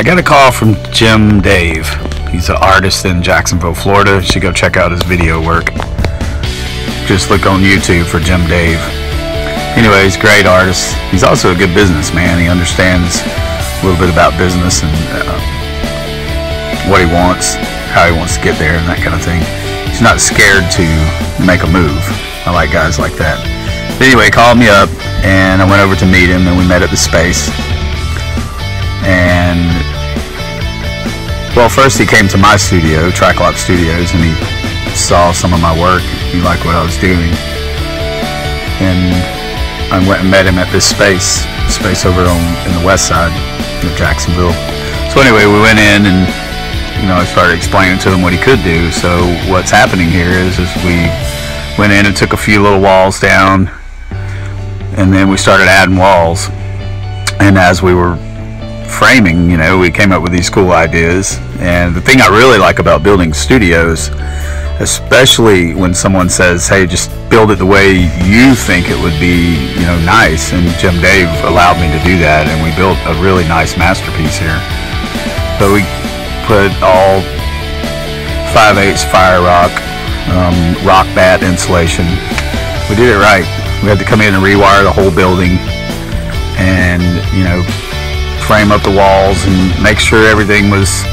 I got a call from Jem Dave. He's an artist in Jacksonville, Florida. You should go check out his video work. Just look on YouTube for Jem Dave. Anyway, he's a great artist. He's also a good businessman. He understands a little bit about business and what he wants, how he wants to get there, and that kind of thing. He's not scared to make a move. I like guys like that. But anyway, he called me up, and I went over to meet him, and we met at the space. And well, first he came to my studio, Triclops Studios, and he saw some of my work. He liked what I was doing, and I went and met him at this space over in the west side of Jacksonville. So anyway, we went in, and I started explaining to him what he could do. So what's happening here is we went in and took a few little walls down, and then we started adding walls. And as we were framing, we came up with these cool ideas. And the thing I really like about building studios, especially when someone says, hey, just build it the way you think it would be, nice. And Jem Dave allowed me to do that, and we built a really nice masterpiece here. So we put all 5/8 fire rock, rock bat insulation. We did it right. We had to come in and rewire the whole building, and frame up the walls and make sure everything was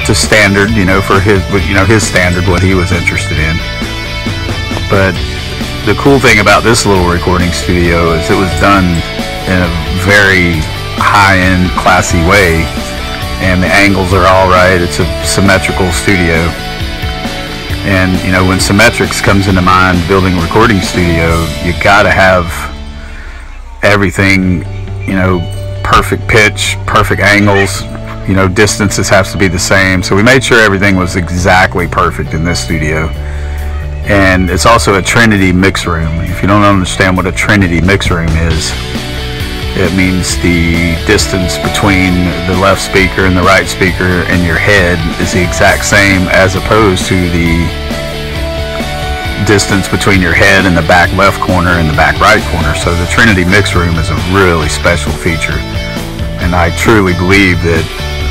to standard, for his standard, what he was interested in. But the cool thing about this little recording studio is it was done in a very high-end, classy way, and the angles are all right. It's a symmetrical studio. And when symmetrics comes into mind, building a recording studio, you gotta have everything, perfect pitch, perfect angles, distances have to be the same. So we made sure everything was exactly perfect in this studio. And it's also a Trinity mix room. If you don't understand what a Trinity mix room is, it means the distance between the left speaker and the right speaker and your head is the exact same, as opposed to the distance between your head and the back left corner and the back right corner. So the Trinity mix room is a really special feature, and I truly believe that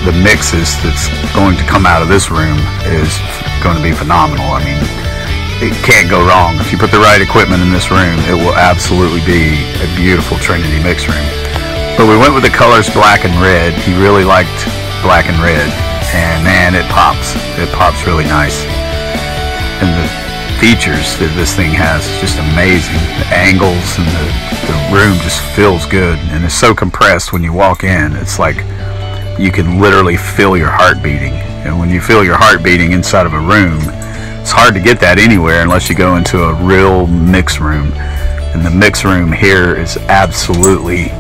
the mixes that's going to come out of this room is going to be phenomenal. I mean, it can't go wrong. If you put the right equipment in this room, it will absolutely be a beautiful Trinity mix room. But we went with the colors black and red. He really liked black and red, and man, it pops really nice. And the features that this thing has is just amazing. The angles and the room just feels good, and it's so compressed when you walk in. It's like you can literally feel your heart beating. And when you feel your heart beating inside of a room, it's hard to get that anywhere unless you go into a real mix room. And the mix room here is absolutely,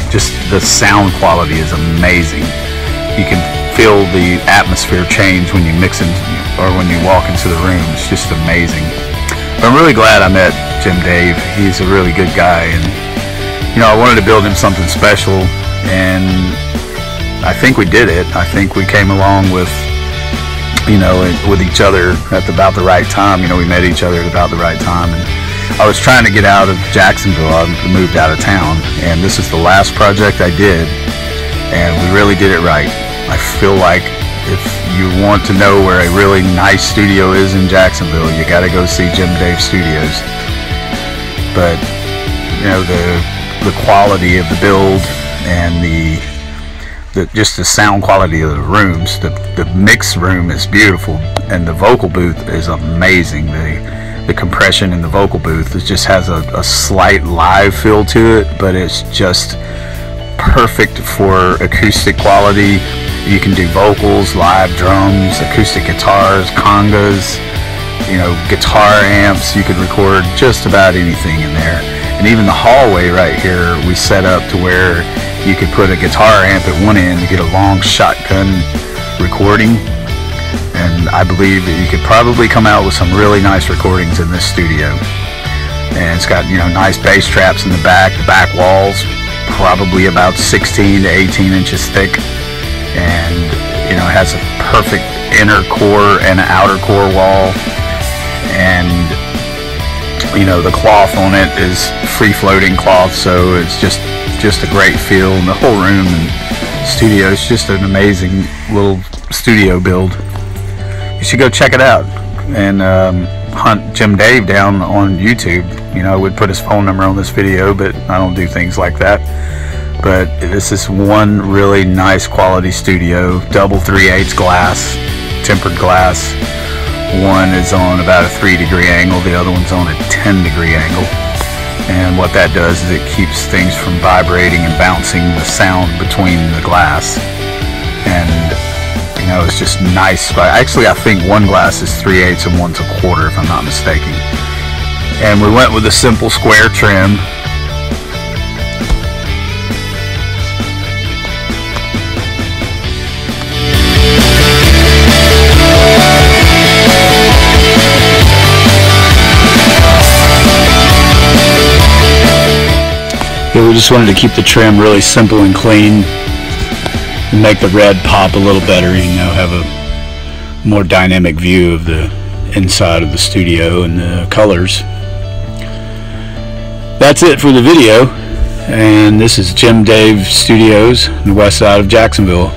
just the sound quality is amazing. You can feel the atmosphere change when you mix in, or when you walk into the room. It's just amazing. But I'm really glad I met Jem Dave. He's a really good guy, and I wanted to build him something special, and I think we did it. I think we came along with with each other at about the right time. We met each other at about the right time, and I was trying to get out of Jacksonville. I moved out of town, and this is the last project I did, and we really did it right. I feel like if you want to know where a really nice studio is in Jacksonville, you got to go see Jem Dave Studios. But the quality of the build and just the sound quality of the rooms, the mix room is beautiful, and the vocal booth is amazing. The compression in the vocal booth, it just has a slight live feel to it, but it's just perfect for acoustic quality. You can do vocals, live drums, acoustic guitars, congas, guitar amps. You could record just about anything in there. And even the hallway right here, we set up to where you could put a guitar amp at one end to get a long shotgun recording. And I believe that you could probably come out with some really nice recordings in this studio. And it's got, nice bass traps in the back walls, probably about 16 to 18 inches thick. And, it has a perfect inner core and an outer core wall. And, the cloth on it is free floating cloth, so it's just a great feel in the whole room. And studio. It's just an amazing little studio build. You should go check it out and hunt Jem Dave down on YouTube. You know, I would put his phone number on this video, but I don't do things like that. But this is one really nice quality studio, double 3/8 glass, tempered glass. One is on about a 3-degree angle, the other one's on a 10-degree angle. And what that does is it keeps things from vibrating and bouncing the sound between the glass. And you know, it's just nice. Actually, I think one glass is 3/8 and one's 1/4, if I'm not mistaken. And we went with a simple square trim. We just wanted to keep the trim really simple and clean and make the red pop a little better, you know, have a more dynamic view of the inside of the studio and the colors. That's it for the video, and this is Jem Dave Studios on the west side of Jacksonville.